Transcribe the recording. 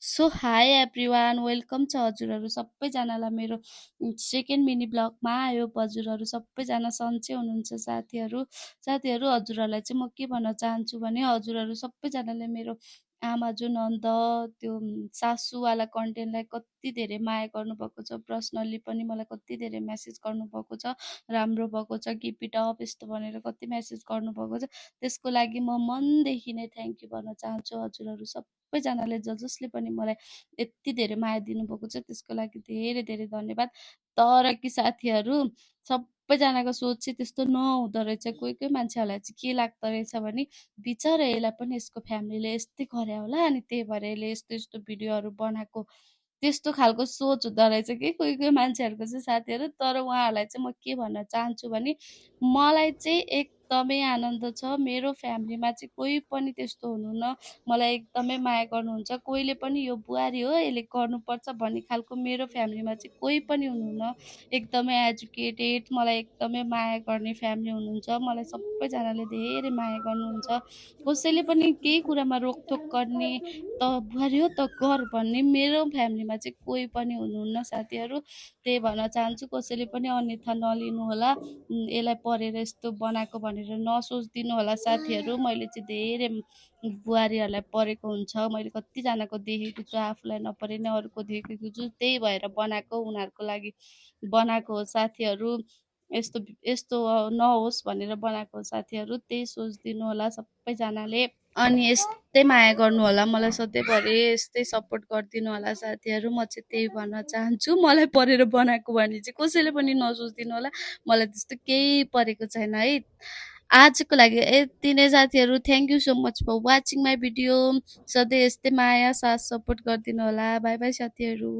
So high everyone, welcome छ हजुरहरू सबैजनालाई मेरो सेकेन्ड मिनी ब्लगमा। आयो हजुरहरू सबैजना सन्चै हुनुहुन्छ साथीहरू। हजुरहरूलाई चाहिँ म के भन्न चाहन्छु भने हजुरहरू सबैजनाले मेरो आमा जो नन्द त्यो सासूवाला कन्टेन्टलाई कति धेरै माया गर्नुभएको छ। पर्सनल्ली पनि मलाई कति धेरै मेसेज गर्नुभएको छ, राम्रो भएको छ, किप इट अप यस्तो भनेर कति मेसेज गर्नुभएको छ। त्यसको लागि म मनदेखि नै थ्याङ्क यू भन्न चाहन्छु हजुरहरू सबैजनाले, जसले पनि मलाई यति धेरै माया दिनुभएको छ त्यसको लागि धेरै धेरै धन्यवाद। तर कि साथीहरू सबैजनाको सोच चाहिँ त्यस्तो नहुँदो रहेछ। कोही कोही मान्छेहरूलाई चाहिँ के लाग्दो रहेछ भने बिचरा यसलाई पनि यसको फ्यामिलीले यस्तै गरे होला अनि त्यही भएर यसले यस्तो यस्तो भिडियोहरू बनाएको, त्यस्तो खालको सोच हुँदो रहेछ कि कोही कोही मान्छेहरूको चाहिँ साथीहरू। तर उहाँहरूलाई चाहिँ म के भन्न चाहन्छु भने मलाई चाहिँ एकदमै आनन्द छ। मेरो फ्यामिलीमा चाहिँ कोही पनि त्यस्तो हुनुहुन्न, मलाई एकदमै माया गर्नुहुन्छ। कोहीले पनि यो बुहारी हो यसले गर्नुपर्छ भन्ने खालको मेरो फ्यामिलीमा चाहिँ कोही पनि हुनुहुन्न। एकदमै एजुकेटेड, मलाई एकदमै माया गर्ने फ्यामिली हुनुहुन्छ। मलाई सबैजनाले धेरै माया गर्नुहुन्छ। कसैले पनि केही कुरामा रोकटोक गर्ने, त बुहारी हो त गर भन्ने मेरो फ्यामिलीमा चाहिँ कोही पनि हुनुहुन्न साथीहरू। त्यही भन्न चाहन्छु, कसैले पनि अन्यथा नलिनु होला, यसलाई परेर यस्तो बनाएको भनेर नसोचिदिनु होला साथीहरू। मैले चाहिँ धेरै बुहारीहरूलाई परेको हुन्छ, मैले कतिजनाको देखेको छु, आफूलाई नपरे नै अरूको देखेको छु। त्यही भएर बनाएको, उनीहरूको लागि बनाएको हो साथीहरू। यस्तो यस्तो नहोस् भनेर बनाएको हो साथीहरू। त्यही सोचिदिनु होला सबैजनाले। अनि यस्तै माया गर्नु होला, मलाई सधैँभरि यस्तै सपोर्ट गरिदिनु होला साथीहरू। म चाहिँ त्यही भन्न चाहन्छु, मलाई परेर बनाएको भने चाहिँ कसैले पनि नसोचिदिनु होला, मलाई त्यस्तो केही परेको छैन है। आजको लागि यति नै साथीहरू। Thank you so much for watching my video. सधैँ यस्तै माया साथ सपोर्ट गरिदिनु होला। बाई बाई साथीहरू।